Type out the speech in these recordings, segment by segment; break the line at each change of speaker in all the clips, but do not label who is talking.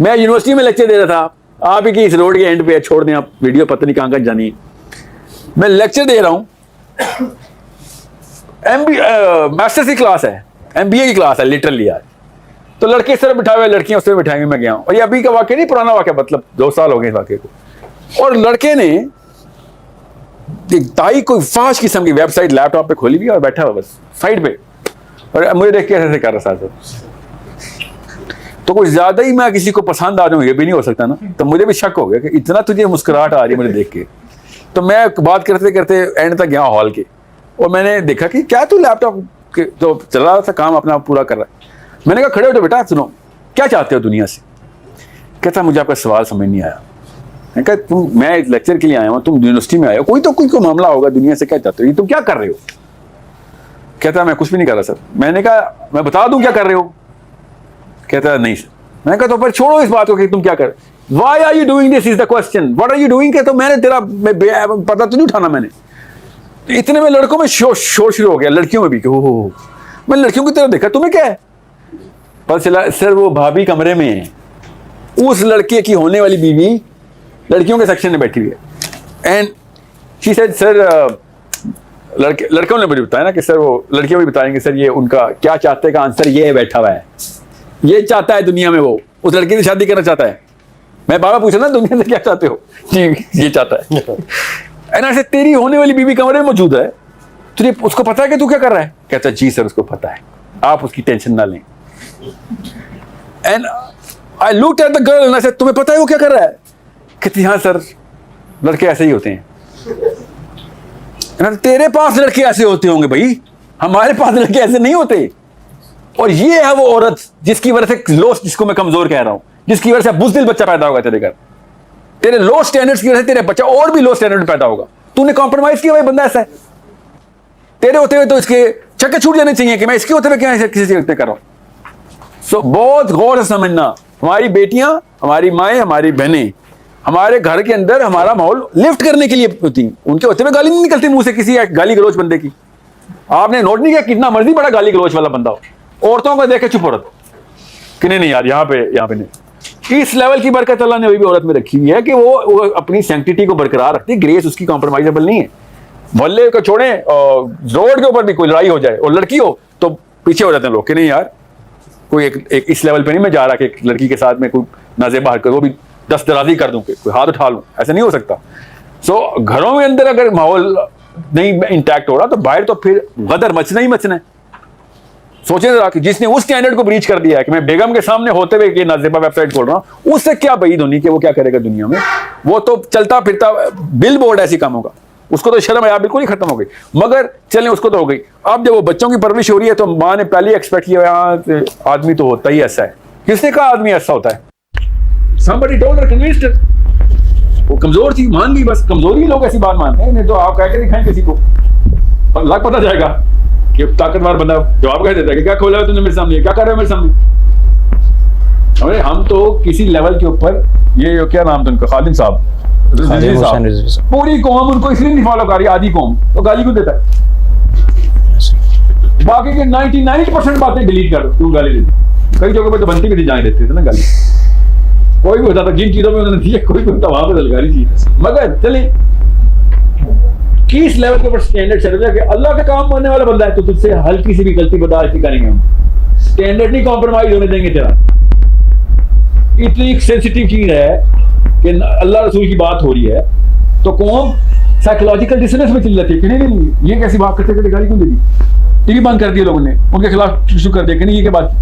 मैं यूनिवर्सिटी में लेक्चर दे रहा था, आप ही की इस रोड के एंड पे, छोड़ दें आप वीडियो, पता नहीं कहाँ कहाँ जानी है। मैं लेक्चर दे रहा हूँ, मास्टर्स की क्लास है, MBA की क्लास है लिटरली यार। तो लड़के इस तरह बिठाए हुए, लड़कियां उस तरह बिठाएंगे, मैं गया हूँ। और ये अभी का वाक्य नहीं, पुराना वाक्य, मतलब 2 साल हो गए इस वाक्य को। और लड़के ने एक ताई कोई फाश किस्म की वेबसाइट लैपटॉप पे खोली हुई और बैठा हुआ बस साइड पे, और मुझे देख के ऐसे कर रहा था। तो कुछ ज्यादा ही मैं किसी को पसंद आ जाऊँ, ये भी नहीं हो सकता ना। तो मुझे भी शक हो गया कि इतना तुझे मुस्कुराहट आ रही है मुझे देख के। तो मैं बात करते करते एंड तक गया हॉल के, और मैंने देखा कि क्या तू लैपटॉप के तो चल रहा था, काम अपना पूरा कर रहा है। मैंने कहा खड़े हो तो बेटा, सुनो क्या चाहते हो दुनिया से। कहता मुझे आपका सवाल समझ नहीं आया। मैंने कहा तुम, मैं इस लेक्चर के लिए आया हूँ, तुम यूनिवर्सिटी में आए हो, कोई तो कोई मामला होगा, दुनिया से क्या चाहते हो, ये तुम क्या कर रहे हो। कहता मैं कुछ भी नहीं कर रहा सर। मैंने कहा मैं बता दूं क्या कर रहे हो। कहता नहीं सर। मैंने कहा तो फिर छोड़ो इस बात को कि तुम क्या कर, Why are you doing this is the question, what are you doing। कहता मैंने तेरा पता तो नहीं उठाना मैंने। तो इतने में लड़कों में शोर शुरू हो गया, लड़कियों में भी, ओह। मैं लड़कियों की तरफ देखा, तुम्हें क्या है। पता चला सर वो भाभी कमरे में है, उस लड़के की होने वाली बीवी लड़कियों के सेक्शन में बैठी हुई है। एंड शी सेड सर, लड़कों ने मुझे बताया ना कि सर वो लड़कियों भी बताएंगे सर ये उनका क्या चाहते हैं का आंसर ये है, बैठा हुआ है, ये चाहता है दुनिया में, वो उस लड़की से शादी करना चाहता है। मैं बाबा पूछा ना दुनिया से क्या चाहते हो, जी ये चाहता है। एंड ऐसे तेरी होने वाली बीवी कमरे में मौजूद है, तुझे उसको पता है कि तू क्या कर रहा है। कहता जी सर उसको पता है, आप उसकी टेंशन ना लें। And I looked at the girl and I said तुम्हें पता है वो क्या कर रहा है। कहती हाँ सर, लड़के ऐसे ही होते हैं। तेरे पास लड़के ऐसे होते होंगे भाई, हमारे पास लड़के ऐसे नहीं होते। और ये है वो औरत जिसकी वजह से लो, जिसको मैं कमजोर कह रहा हूं, जिसकी वजह से बुज़दिल बच्चा पैदा होगा तेरे घर। तेरे लो स्टैंडर्ड्स की वजह से तेरे बच्चा और भी लो स्टैंडर्ड पैदा होगा। तूने कॉम्प्रोमाइज किया, भाई बंदा ऐसा है। तेरे होते हुए तो इसके चक्के छूट जाने चाहिए कि मैं इसके होते हुए क्या किसी से कर रहा हूं। सो बहुत गौर से समझना, हमारी बेटियां, हमारी माएँ, हमारी बहनें हमारे घर के अंदर हमारा माहौल लिफ्ट करने के लिए होती, उनके होते हुए गाली नहीं निकलती मुंह से किसी गाली गलोच बंदे की। आपने नोट नहीं किया कितना मर्जी बड़ा गाली गलोच वाला बंदा हो, औरतों को देख के चुप हो रहा कि नहीं यार यहाँ पे नहीं। इस लेवल की बरकत अल्लाह ने वही भी औरत में रखी हुई है कि वो अपनी सैंक्टिटी को बरकरार रखती है, ग्रेस उसकी कॉम्प्रोमाइजेबल नहीं है। मोहल्ले को छोड़े, रोड के ऊपर भी कोई लड़ाई हो जाए और लड़की हो तो पीछे हो जाते हैं लोग कि नहीं यार कोई एक इस लेवल पे नहीं मैं जा रहा कि एक लड़की के साथ में कोई नाज़ेबा हरकत, वो भी दस्तराजी कर दूं, कोई हाथ उठा लूं, ऐसा नहीं हो सकता। सो घरों में अंदर अगर माहौल नहीं इंटैक्ट हो रहा तो बाहर तो फिर गदर मचना ही मचना है। सोचे जरा कि जिसने उस स्टैंडर्ड को ब्रीच कर दिया है कि मैं बेगम के सामने होते हुए कि नाज़ेबा वेबसाइट खोल रहा हूं, उससे क्या बईद होनी कि वो क्या करेगा दुनिया में। वो तो चलता फिरता बिल बोर्ड ऐसी काम होगा, उसको तो शर्म आया बिल्कुल ही खत्म हो गई। मगर चलें उसको तो हो गई। अब जब वो बच्चों की परवरिश हो रही है तो माँ ने पहले एक्सपेक्ट किया आदमी तो होता ही ऐसा है। किसने कहा आदमी ऐसा होता है। Somebody told her, convinced her. वो कमजोर थी, मान गई। बस कमजोरी लोग ऐसी बात मानते हैं, नहीं तो आप कह के दिखाएं किसी को, लग पता जाएगा कि ताकतवर बंदा जवाब कह देता है कि क्या खोला है तूने मेरे सामने, क्या कर रहे हो मेरे सामने। अरे हम तो किसी लेवल के ऊपर, ये क्या नाम था उनका, खादिम साहब, पूरी कौम उनको इसलिए नहीं फॉलो कर रही, आधी कौम तो गाली क्यों देता है। बाकी के 99% बातें डिलीट कर दो, क्यों गाली देती। कई जगह पर तो बनती भी नहीं जाने देते थे ना गाली, कोई भी होता था जिन चीजों में उन्होंने दिया, कोई भी होता वहां पर लगा रही चीज। मगर चले किस लेवल के ऊपर स्टैंडर्ड चल रहा है कि अल्लाह का काम करने वाला बंदा है तो तुझसे हल्की सी भी गलती बर्दाश्त नहीं करेंगे हम, स्टैंडर्ड नहीं कॉम्प्रोमाइज होने देंगे तेरा। इतनी सेंसिटिव चीज है कि अल्लाह रसूल की बात हो रही है तो कौम साइकोलॉजिकल डिसोनेंस में चल जाती है कि नहीं ये कैसी बात करते गाली क्यों दे दी। टीवी बंद कर दिया लोगों ने, उनके खिलाफ शुरू कर दिया कि नहीं ये क्या बात।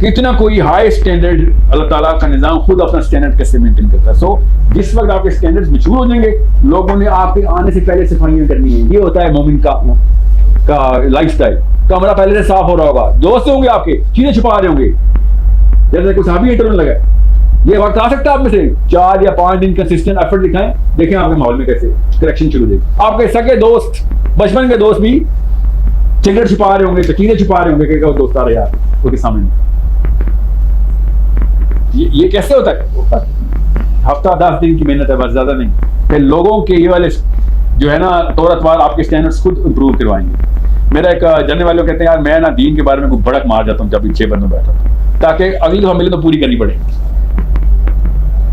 कितना कोई हाई स्टैंडर्ड, अल्लाह ताला का निजाम खुद अपना स्टैंडर्ड कैसे मेंटेन करता है। सो जिस वक्त आपके स्टैंडर्ड्स मशहूर हो जाएंगे, लोगों ने आपके आने से पहले सफाइयां करनी है। ये होता है मोमिन का लाइफस्टाइल। कमरा पहले से साफ हो रहा होगा, दोस्त होंगे आपके, चीजें छुपा रहे होंगे। जैसे कुछ सहाबी इंटरव्यू लगा, ये वक्त आ सकता है आप में से 4 या 5 दिन कंसिस्टेंट एफर्ट दिखाएं, देखें आपके माहौल में कैसे करेक्शन शुरू हो जाएगी। आपके सगे दोस्त, बचपन के दोस्त भी सिगरेट छुपा रहे होंगे, चीजें छुपा रहे होंगे कि दोस्त आ रहे यार उसके सामने। ये कैसे होता है। हफ्ता 10 दिन की मेहनत है, बस ज्यादा नहीं। फिर लोगों के ये वाले जो है ना तौरतवार आपके स्टैंडर्ड्स खुद इंप्रूव करवाएंगे। मेरा एक जानने वाले कहते हैं यार मैं ना दीन के बारे में कोई भड़क मार जाता हूँ जब 6 बंदों बैठा हूँ, ताकि अगली दफा मिले तो पूरी करनी पड़े।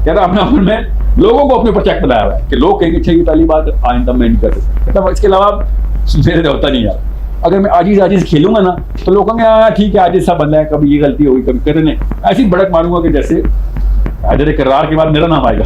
कह रहा अपने मन में लोगों को अपने ऊपर चेक बनाया हुआ है कि लोग कहेंगे अच्छी ताली बात आइंदा मैं नहीं कर सकता। कहता इसके अलावा मेरे से होता नहीं यार। अगर मैं आजीज खेलूंगा ना तो लोग कहेंगे हाँ ठीक है आजीज सा बंदा है, कभी ये गलती होगी कभी करने, ऐसी भड़क मारूंगा कि जैसे किरदार के बाद मेरा नाम आएगा।